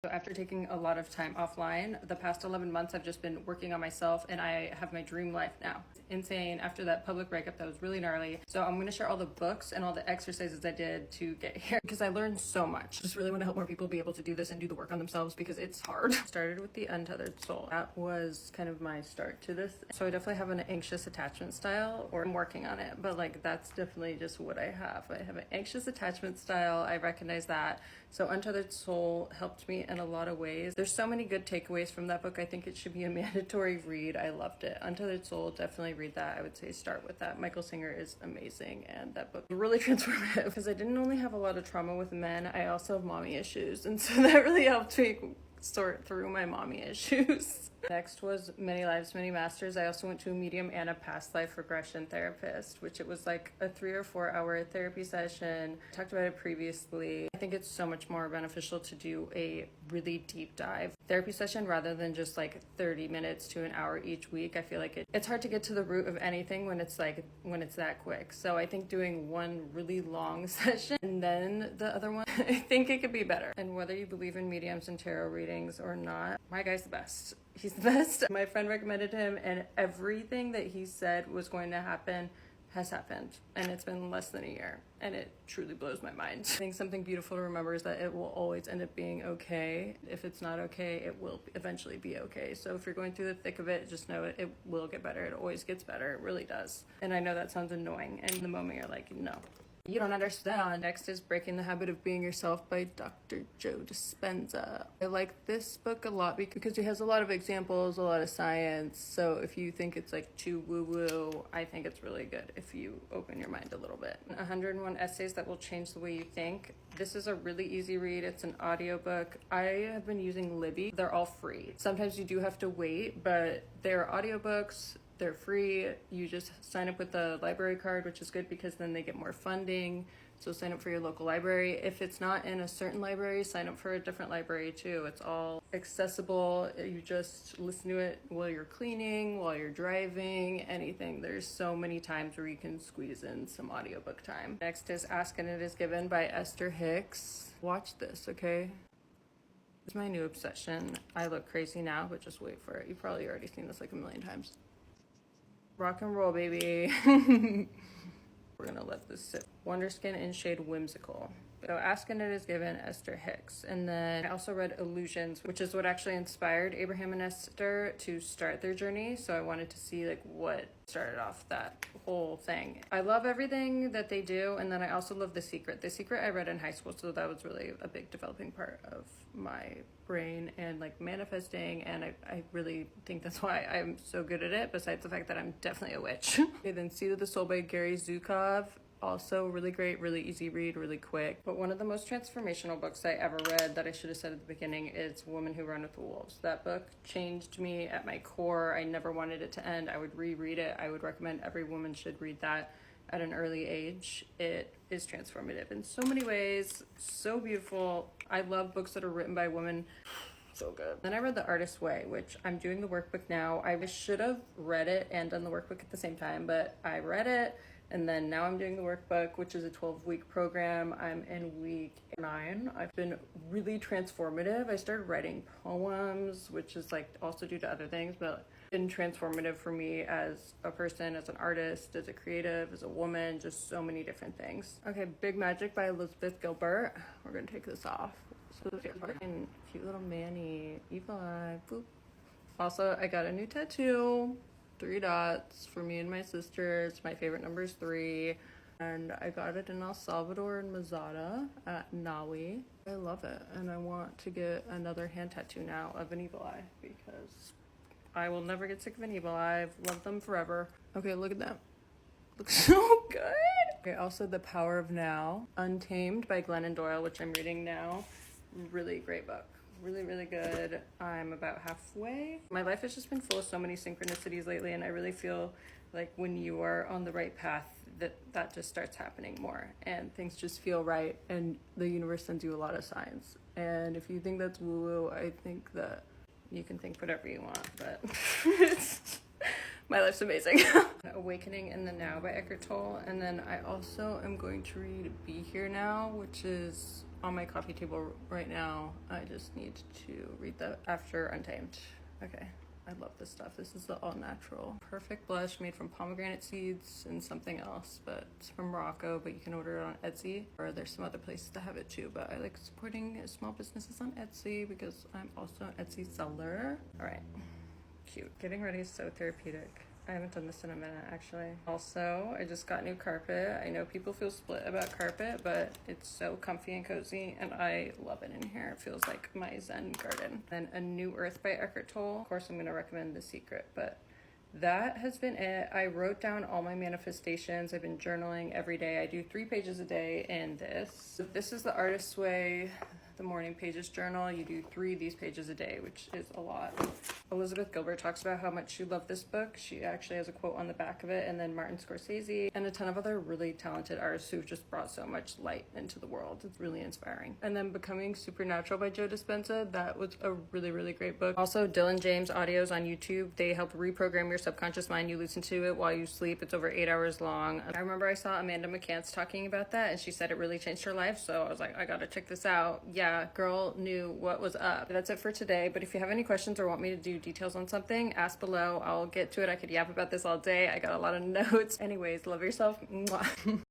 So after taking a lot of time offline, the past 11 months I've just been working on myself, and I have my dream life now. It's insane after that public breakup that was really gnarly. So I'm going to share all the books and all the exercises I did to get here because I learned so much. Just really want to help more people be able to do this and do the work on themselves because it's hard. Started with the Untethered Soul. That was kind of my start to this. So I definitely have an anxious attachment style, or I'm working on it, but like that's definitely just what I have. I have an anxious attachment style. I recognize that. So Untethered Soul helped me in a lot of ways. There's so many good takeaways from that book. I think it should be a mandatory read. I loved it. Untethered Soul, definitely read that. I would say start with that. Michael Singer is amazing, and that book was really transformative because I didn't only have a lot of trauma with men, I also have mommy issues, and so that really helped me sort through my mommy issues. Next was Many Lives, Many Masters. I also went to a medium and a past life regression therapist, which it was like a 3 or 4 hour therapy session. I talked about it previously. I think it's so much more beneficial to do a really deep dive therapy session rather than just like 30 minutes to an hour each week. I feel like it's hard to get to the root of anything when it's that quick. So I think doing one really long session and then the other one, I think it could be better. And whether you believe in mediums and tarot readings or not, my guy's the best. He's the best. My friend recommended him, and everything that he said was going to happen has happened, and it's been less than a year, and it truly blows my mind. I think something beautiful to remember is that it will always end up being okay. If it's not okay, it will eventually be okay. So if you're going through the thick of it, just know it will get better. It always gets better. It really does. And I know that sounds annoying, and in the moment you're like, no, you don't understand. Next is Breaking the Habit of Being Yourself by Dr. Joe Dispenza. I like this book a lot because it has a lot of examples, a lot of science. So if you think it's like too woo-woo, I think it's really good if you open your mind a little bit. 101 Essays That Will Change the Way You Think. This is a really easy read. It's an audiobook. I have been using Libby. They're all free. Sometimes you do have to wait, but they're audiobooks. They're free. You just sign up with the library card, which is good because then they get more funding. So sign up for your local library. If it's not in a certain library, sign up for a different library too. It's all accessible. You just listen to it while you're cleaning, while you're driving, anything. There's so many times where you can squeeze in some audiobook time. Next is Ask and It Is Given by Esther Hicks. Watch this, okay? It's my new obsession. I look crazy now, but just wait for it. You've probably already seen this like a million times. Rock and roll, baby. We're gonna let this sit. Wonderskin in shade Whimsical. So Ask and It Is Given, Esther Hicks. And then I also read Illusions, which is what actually inspired Abraham and Esther to start their journey. So I wanted to see like what started off that whole thing. I love everything that they do. And then I also love The Secret. The Secret I read in high school, so that was really a big developing part of my brain and like manifesting, and I really think that's why I'm so good at it, besides the fact that I'm definitely a witch. Okay, then Seed of the Soul by Gary Zukov. Also really great, really easy read, really quick. But one of the most transformational books I ever read that I should have said at the beginning is Woman Who Ran with the Wolves. That book changed me at my core. I never wanted it to end. I would reread it. I would recommend every woman should read that at an early age. It is transformative in so many ways. So beautiful. I love books that are written by women. So good. Then I read The Artist's Way, which I'm doing the workbook now. I should have read it and done the workbook at the same time, but I read it. And then now I'm doing the workbook, which is a 12-week program. I'm in week 9. I've been really transformative. I started writing poems, which is like also due to other things, but been transformative for me as a person, as an artist, as a creative, as a woman, just so many different things. Okay, Big Magic by Elizabeth Gilbert. We're gonna take this off. So fucking cute little Manny, evil eye, boop. Also, I got a new tattoo. 3 dots for me and my sisters. My favorite number is 3. And I got it in El Salvador and Mazada at Nawi. I love it. And I want to get another hand tattoo now of an evil eye because I will never get sick of an evil eye. I've loved them forever. Okay, look at them. Looks so good. Okay, also The Power of Now. Untamed by Glennon Doyle, which I'm reading now. Really great book. Really, really good. I'm about halfway. My life has just been full of so many synchronicities lately, and I really feel like when you are on the right path, that just starts happening more, and things just feel right, and the universe sends you a lot of signs. And if you think that's woo-woo, I think that you can think whatever you want, but my life's amazing. Awakening in the Now by Eckhart Tolle. And then I also am going to read Be Here Now, which is on my coffee table right now. I just need to read the After Untamed. Okay. I love this stuff. This is the all natural perfect blush made from pomegranate seeds and something else, but it's from Morocco, but you can order it on Etsy, or there's some other places that have it too, but I like supporting small businesses on Etsy because I'm also an Etsy seller. All right, cute. Getting ready is so therapeutic. I haven't done this in a minute, actually. Also, I just got new carpet. I know people feel split about carpet, but it's so comfy and cozy, and I love it in here. It feels like my Zen garden. And a new Earth by Eckhart Tolle. Of course, I'm gonna recommend The Secret, but that has been it. I wrote down all my manifestations. I've been journaling every day. I do 3 pages a day in this. This is the Artist's Way, the morning pages journal. You do 3 of these pages a day, which is a lot. Elizabeth Gilbert talks about how much she loved this book. She actually has a quote on the back of it, and then Martin Scorsese and a ton of other really talented artists who've just brought so much light into the world. It's really inspiring. And then Becoming Supernatural by Joe Dispenza, that was a really, really great book. Also, Dylan James audios on YouTube. They help reprogram your subconscious mind. You listen to it while you sleep. It's over 8 hours long. I remember I saw Amanda McCants talking about that, and she said it really changed her life, so I was like, I gotta check this out. Yeah, girl knew what was up. That's it for today, but if you have any questions or want me to do details on something, ask below. I'll get to it. I could yap about this all day. I got a lot of notes. Anyways, love yourself. Mwah.